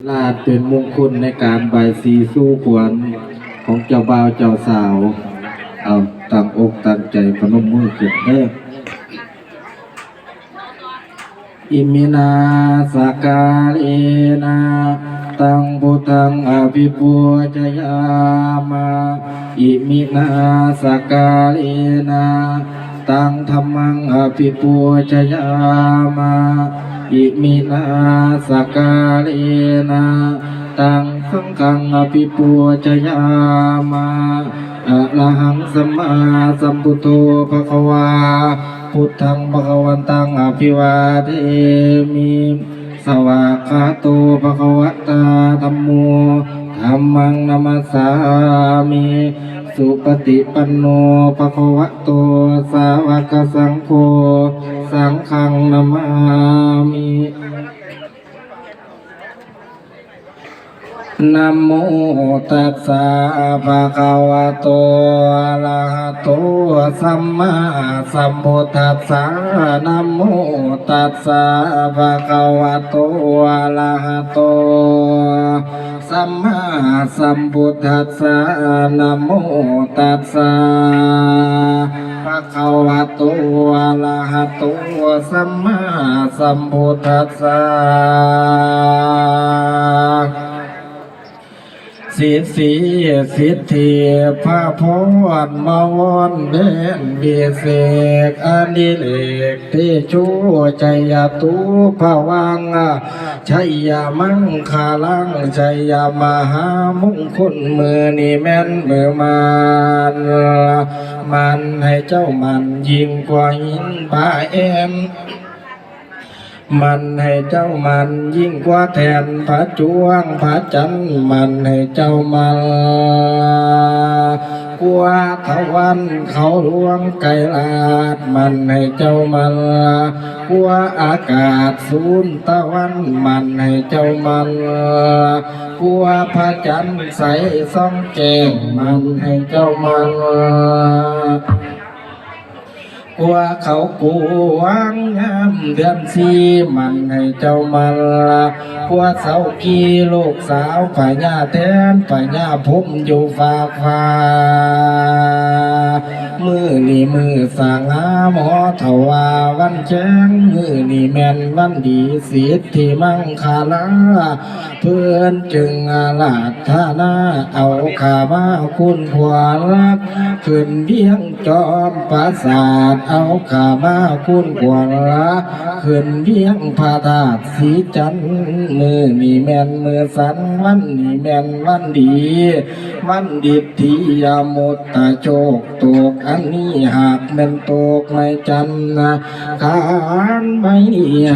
ลาดเป็นมงคลในการใบายสีสู้ขวัญของเจ้าบ่าวเจ้าสาวเอาตั้งอกตั้งใจพนมมือขึ้นเด้ออิมินาสกาเลนะตังพุทธังอภิปูชยามาอิมินาสกาเลนะตังธัมมังอภิปูชยามาอิมินาสกาเลนะตังสังฆังอภิปูชยามาอะระหังสัมมาสัมพุทโธภควาพุทธังภควันตังอภิวาเทมิสวากขาโตภควตาธัมโมธัมมังนัมสสามิสุปฏิปันโนภควโตสาวกสังโฆสังฆังนามามินะโมตัสสะภะคะวะโตอะระหะโตสัมมาสัมพุทธัสสะนะโมตัสสะภะคะวะโตอะระหะโตสัมมาสัมพุทธัสสะนะโมตัสสะภะคะวะโตอะระหะโตสัมมาสัมพุทธัสสะสิทธิสิทธิพระพรมาวอนเด่นเบียเสกอันดิเลกที่ชูใจยตุภวังชัยยามังคาลังชัยยามหามงคลมือนี่แม่นมือมันให้เจ้ามันยิ่งกว่าหินป่าเอ็มมันให้เจ้ามันยิ่งกว่าแทนพระจวงพระจันทร์มันให้เจ้ามันกว่าทวันเขาหลวงไกลลาดมันให้เจ้ามันกว่าอากาศศูนย์ตะวันมันให้เจ้ามันกว่าพระจันทร์ใสส่องแจ้งมันให้เจ้ามันกว่าเขากูวางยามเดือนสีมันให้เจ้ามันกว่าเสากีลูกสาวฝ่ายญาแทนฝ่ายญาพุ่มอยู่ฝากฟ้ามือนี่มือสางหาหมอถวาวันแจ้งมือนี่แม่นวันดีสิทธิมังคาลาเพื่อนจึงอาลาธานาเอาขามาคุณผัวรักขึ้นเบี้ยงจอมปราสาทเอาขามาคุณผัวรักขึ้นเบี้ยงพระธาตุสีจันทร์มือนี่แม่นมือสันวันนี่แม่นวันดีวันดิบที่ยามุตตะโจกตกอันนี้หากแม่นตกไม่จันนะขานไม่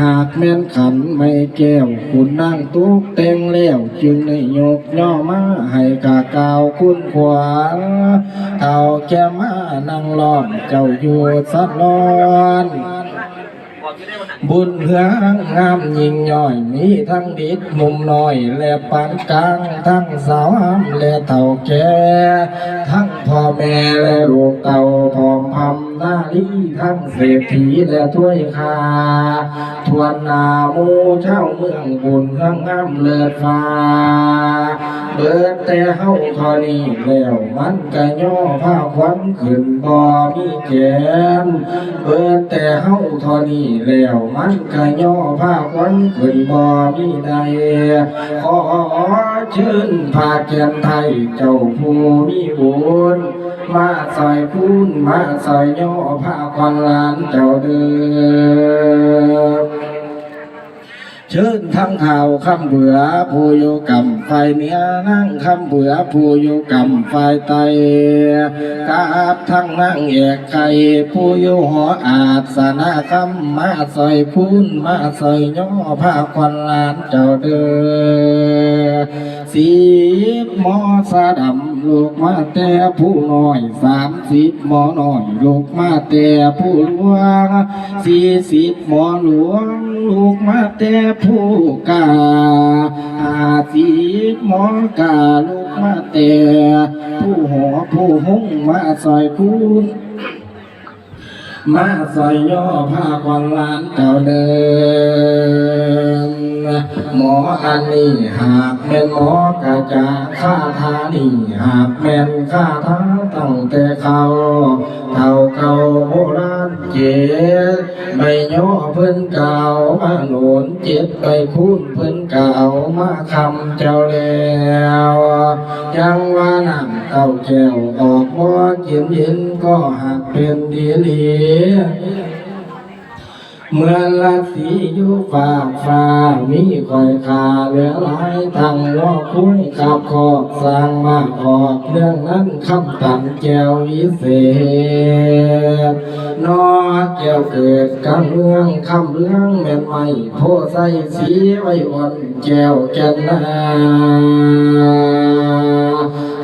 หากแม่นขันไม่แก้วคุณนั่งตุกเต็งแล้วจึงได้ยกย่อมาให้กะกาวคุณขวานเท่าแก่มานั่งล้อมเจ้าอยู่สัดนอนบุญเฮืองงามยิ่งย่อยมีทั้งดิดมุมน้อยและปานกลางทั้งสาวห้ำและเฒ่าแก่ทั้งพ่อแม่และลูกเต่าพร้อมพำนาลีทั้งเศรษฐีและถ้วยคาทวนนาหมูเช่าเมืองบุญเฮืองงามเลิศฟ้าเบิดแต่เฮาทอนี้แล้วมันก็ย่อผ้าควันขึ้นบ่มีแขนเบิดแต่เฮาทอนี้แล้วมันก็ย่อผ้าควันขึ้นบ่มีใดขอเชิญพาแก่นไทยเจ้าผู้มีบุญมาใส่พูนมาใส่ย่อผ้าควันลานเจ้าเดิมเชิญทั้งข่าวคำเบื่อผู้อยู่กำไฟเนี้ยนั่งคำเบื่อผู้อยู่กำไฟไตกาบทั้งนั่งเอกไข่ผู้อยู่หออาสนะคำมาใส่พูนมาใส่ย่อผ้าควันลานเจ้าเด้อสีหมอสะดำลูกมาแต่ผู้น้อย30หมอน้อยลูกมาแต่ผู้หลวง40หมอหลวงลูกมาแต่ผู้กา50หมอกาลูกมาแต่ผู้หอผู้หงมาซอยคุณมาซอยย่อผ้าควันลานเจ้าเดิม หมออันนี้หากแม่นหมอกะจะฆ่าทานี่หากแม่นฆ่าทาตั้งแต่เขาเท่าเก่าโบราณเจ็ดใบย่อเพิ่นเก่ามาโหนเจ็ดใบคูนเพิ่นเก่ามาคำเจ้าแล้วยังว่าน้ำเต้าแก้วออกบ่เย็นก็หักเป็นดีหลีเมื่อละสีอยู่ฝากฟ้ามีคอยคาเหลือหลายทั้งล้อคุ้ยขับขอบสร้างมาออกเรื่องนั้นคำตันแก้ววิเศษนอแก้วเกิดกำเมืองคำเมืองแม่นไม่โพใส่สีไว้อ่อนแก้วแก่นนา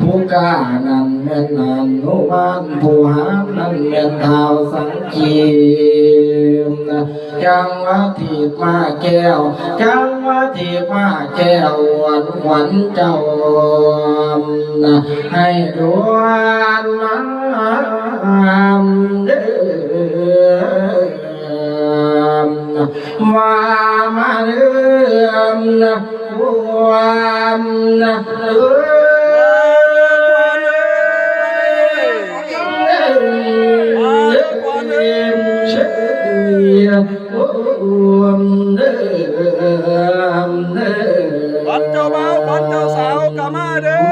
ผู้กานั่นแม่นนันโนบานผู้หามนั่นแม่นเท้าสังกีมจังว่าทีมาแก้วจังว่าทีมาแก้ววันวันเจ้าให้ดวนเด้อว่ามาเรื่องความวันเจ้าบ่าววันเจ้าสาวกลับมาเด้อ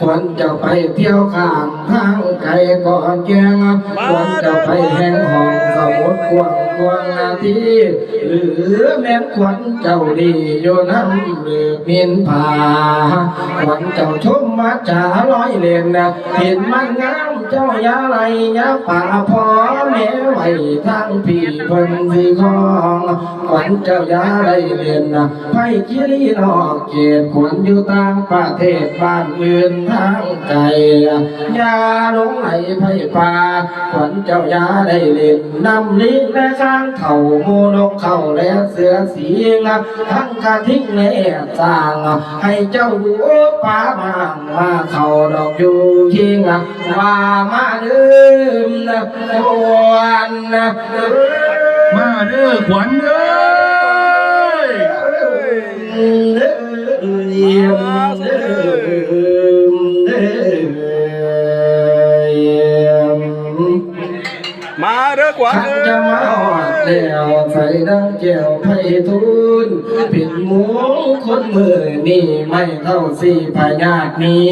ควรจะไปเที่ยวข้ามทางไกลก่อนแกงควรจะไปแห่งห้องสมุดกวางนาทีหรือแม้ควรเจ้าดีอยู่น้ำหรือมินผาควรเจ้าชมมาจ่าร้อยเลียนเห็นมันงามเจ้ายาไรยาป่าพอแม่ไหวทางพี่เพิ่นสีคองควรเจ้ายาไรเลียนไผ่กิรินอกเกตควรอยู่ต่างประเทศบ้านอื่นทางไกลยาลงไหลไผ่ป่าขวัญเจ้ายาได้เล่นนำลิงและข้างเข่าโมนกเข่าและเสือสีงทั้งกระทิ้งและสร้างให้เจ้าดูป่าบางว่าเขาดอกอยู่ทิ้งว่ามาดื่มขวัญมาเด้อขวัญเอ้ยมาเด้อขวัญเอ้ยจะมาอดแล้วใส่ดังเกี่ยวไพทุนผิดหมูคนมือนี่ไม่เท่าสี่พญาตินี้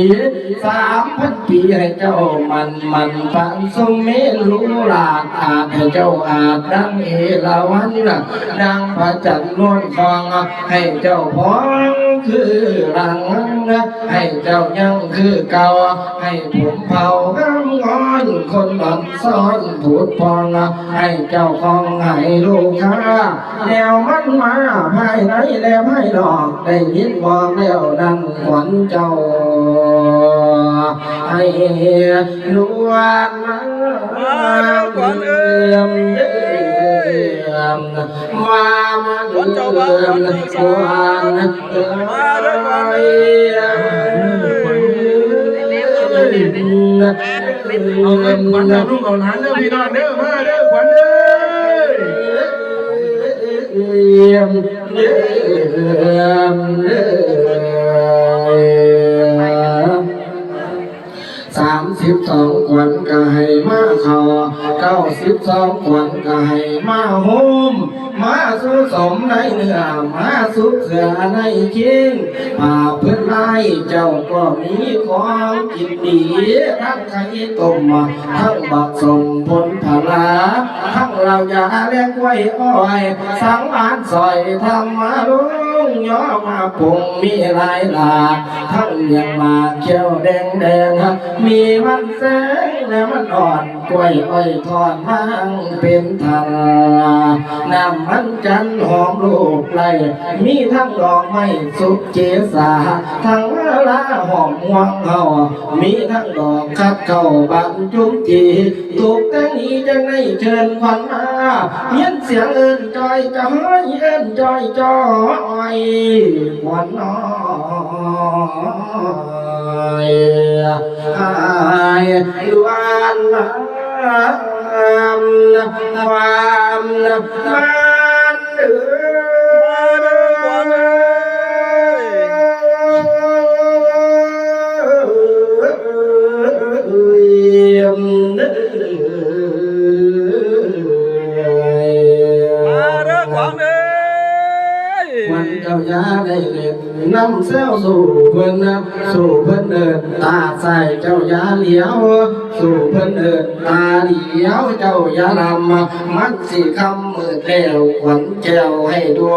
3,000 ปีให้เจ้ามันปันสมเมรู้หลากอาจให้เจ้าอาจดังเอราวัณดังพระจันทร์นวลทองให้เจ้าพ้องคือรังให้เจ้ายังคือเก่าให้ผมเผากำงอนคนอ่อนซ้อนผูดพองให้เจ้าของให้ลูกค้าแนวมันมาภายในและภายนอกได้ยินบอกแล้วดังขวัญเจ้าให้ลวนมาขวัญเอ้ยว่ามันเลื่อมขวัญมาเด้อขวัญเอ้ยเอาเงินขวัญเอาลูกเอาหลานเด้อพี่น้องเด้อมาเด้อขวัญเอ้32 ขวัญก็ให้มาเขา92 ขวัญก็ให้มาโฮมมาสุสมในเนื้อมาสุกเสือในคิงป่าเพื่อนไล่เจ้าก็มีของกินดีทั้งไข่ต้มทั้งบักสมผลผลาทั้งเรายาเลี้ยงไว้อ้อยสังหารซอยทำมาลุงย่อมาปุ่งมีลายหลากทั้งยังมาเขียวแดงมีมันแสงและมันอ่อนกล้วยอ้อยทอดมังเป็นทางน้ำมันจันหอมลูกไล่มีทั้งดอกไม้สุกเจสาทั้งละหอมหวงเฮามีทั้งดอกคัดเข้าบานจุ้มจีถูกแต่งนี้จังได้เชิญขวัญมาเย็นเสียงเอินจอยจะให้เอินจอยขวัญน้อยอายดวนความมัน เล่นน้ำเซลสู่เพิ่นนะสู่เพิ่นเดินตาใส่เจ้าอย่าเหลียวสู่เพิ่นเดินตาเหลียวเจ้าอย่าลำมันสิคำมือแล้วขวัญแก้วให้ดว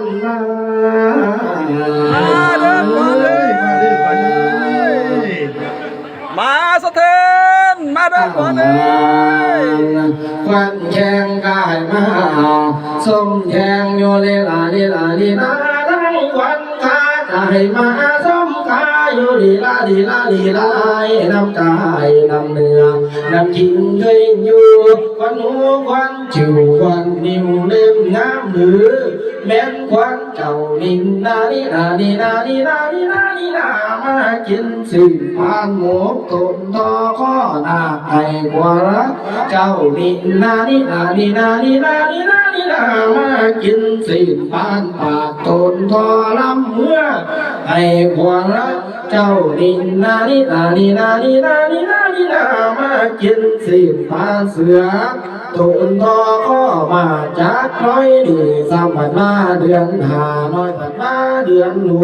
นมา มาเด้อขวัญเอ้ย มาสะเทือนมาเด้อขวัญเอ้ย ควันแข่งกายมาส้มแข่งโยเลลาลีลาลีลาทั้งควันกายมาส้มกายโยลีลาลีลาลีลาน้ำกายน้ำเนื้อน้ำกินเคยอยู่ควันหูควันจิ๋วควันนิ้วเล่มงามหรือแม่นควันเจ้านินนาลีนาลีนาลีนาลีนาลีนามากินสิ่งพานหมกตุนทอข้อหน้าไอ้กว่ารักเจ้านินนาลีนาลีนาลีนาลีนาลีนามากินสิ่งพานปากตุนทอลำเมื่อไอ้กว่ารักเจ้านินนาลีนาลีนาลีนาลีนาลีนามากินสิ่งพานเสือตุนทอข้อมาจากร้อยดีสามพันมาเดือนหาน้อยพันมาเดือนหนู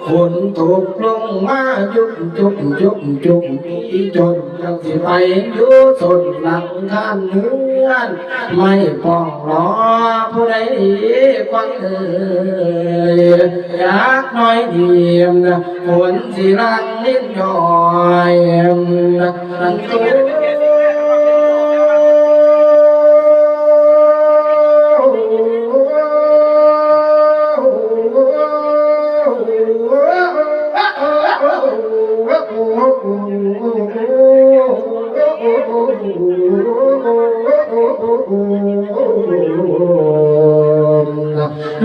ฝนตกลงมาจุบจุบจุบจุบอีจนเจ้าสิไปอยู่สนหลังท่านเฮือนไม่ป้องรอผู้ใดดีกว่าเอ่ยอยากน้อยเดียมฝนสิรังลิ้นย้อยนั่งตัว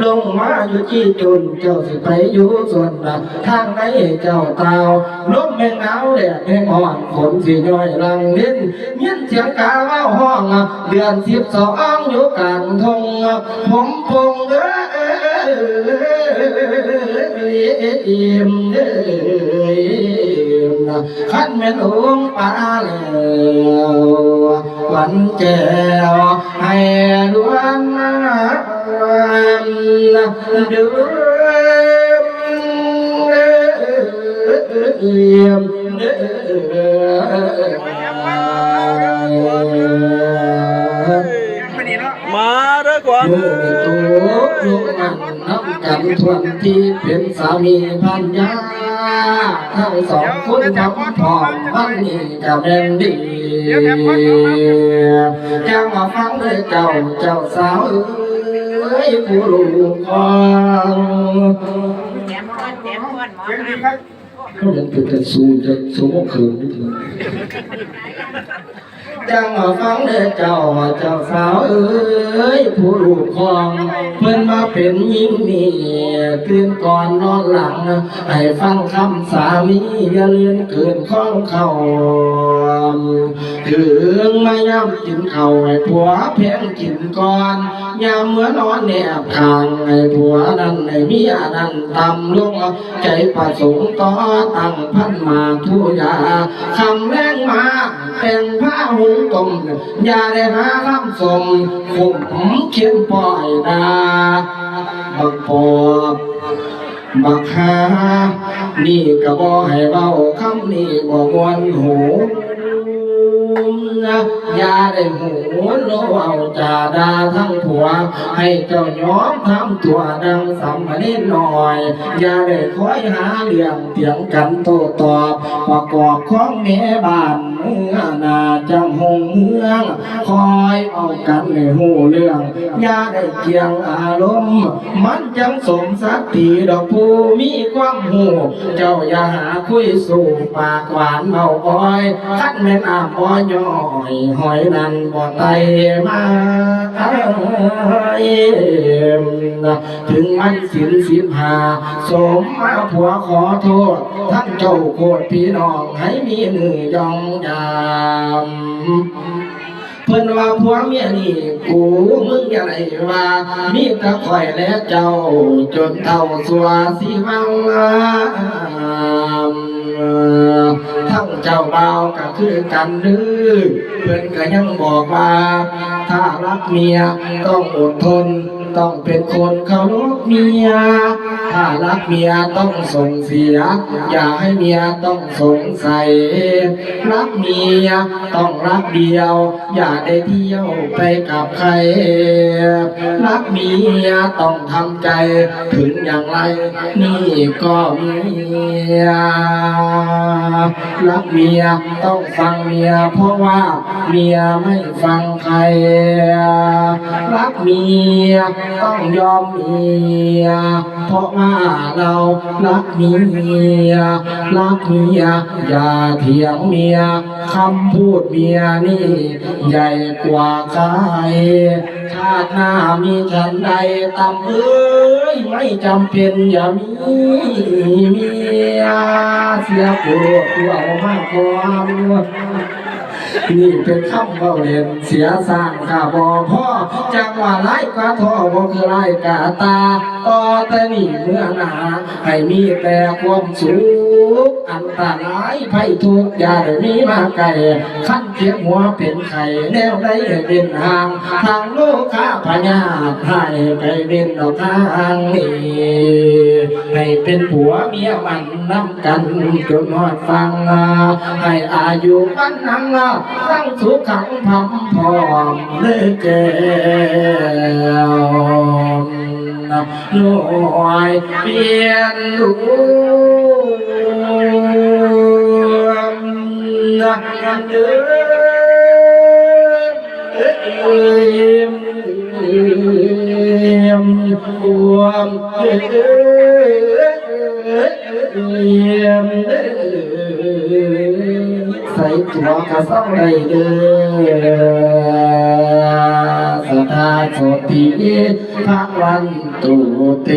ลงมาอยู่ที่จนเจ้าสิไปอยู่ส่วนดับทางไหนเจ้าเต่าลมแม่งหนาวแดดแห้งอ่อนฝนสิย้อยลังลิ้นยินเสียงกาเล่าห้องเดือน12อยู่กลางทงผมพงขันแม่นองค์ปลาแล้วขวัญแก้วให้ดวงดื่มมาเด้อขวัญ เมื่อตัวลูกนั่งน้ำกันทวนที่เป็นสามีพันยาทั้งสองคนทำพร้อมวันนี้จะเป็นดีจังมาฟังเลยเจ้าสาวเอ้ยผู้ลูกของเขายังเป็นแต่สู้จะสู้เขินนิดนึงจังมาฟังเด้อเจ้าสาวเอ้ยผู้ลูกของเพิ่นมาเป็นหญิงนี่ตื่นก่อนนอนหลังให้ฟังคำสามีอย่าเลื่อนเกินข้องเขาถึงมาย่ำกินเข่าให้ผัวเพียงกินก่อนยามเมื่อนอนแนบข้างให้ผัวนั้นให้เมียนั้นตำลงใจประสงค์ต่อตั้งพันมาทุยาคำแรงมาแต่งผ้าหุงต้มอย่าได้หาคำสมขมเขียนปล่อยดาบักปอบบักหานี่ก็บ่ให้เบาคำนี้บ่มวนหูอย่าได้หูโลเอาจาดาทั้งผัวให้เจ้ายอมทำตัวดังสำนิดหน่อยอย่าได้คอยหาเรื่องเถียงกันโต้ตอบประกอบของแม่บ้านเมื่อนาจังหงเมืองคอยเอากันในหูเรื่องอย่าได้เกี่ยงอารมณ์มันจังสมสัตติดอกผู้มีความหูเจ้าอย่าหาคุยสู่ปากหวานเมาอ้อยคัดแม่นอาบอ้อยย่อยหอยนั่นบ่ไตมาถึงมัน15สมมาผัวขอโทษทั้งเจ้าโคตรพี่น้องให้มีมือยองยามเพิ่นว่าผัวเมียนี่กูมึงอย่าไรว่ามีแตะข่อยและเจ้าจนเท่าสัวสิวังทั้งเจ้าบ่าวก็คือกันดื้อเพิ่นก็ยังบอกว่าถ้ารักเมียต้องอดทน ต้องเป็นคนเคารพเมียถ้ารักเมียต้องส่งเสียอย่าให้เมียต้องสงสัยรักเมียต้องรักเดียวอย่าได้เที่ยวไปกับใครรักเมียต้องทำใจถึงอย่างไรนี่ก็เมียรักเมียต้องฟังเมียเพราะว่าเมียไม่ฟังใครรักเมียต้องยอมเมียเพราะว่าเรารักเมียรักเมียอย่าเถียงเมียคำพูดเมียนี่ใหญ่กว่าใครชาติหน้ามีฉันใดตำเอ้ยไม่จำเป็นอย่ามีเมียเสียปวดเรามากความนี่เป็นคำเบาเล่นเสียสร้างข้าบ่พ่อจังว่าไร้กว่าท่อบ่คือไร้กาตาต่อแต่นี่เมื่อหนาให้มีแต่ความสุขอันตรายภัยทุกข์อย่าได้มีมาไกลขั้นเพียงหัวเป็นไข่แนวใดเป็นทางทางโลกข้าพญาให้ไปเป็นดอกทางนี้ให้เป็นผัวเมียมันนำกันจนหอดฟังให้อายุวันนั้นตั้งสุขังพำพร้อมเลือเจ้าหน่วยเปลี่ยนรวมกันเดิมรวมใส่ตัวกระซ่องได้เด้อสถาโสติพระวันตุเต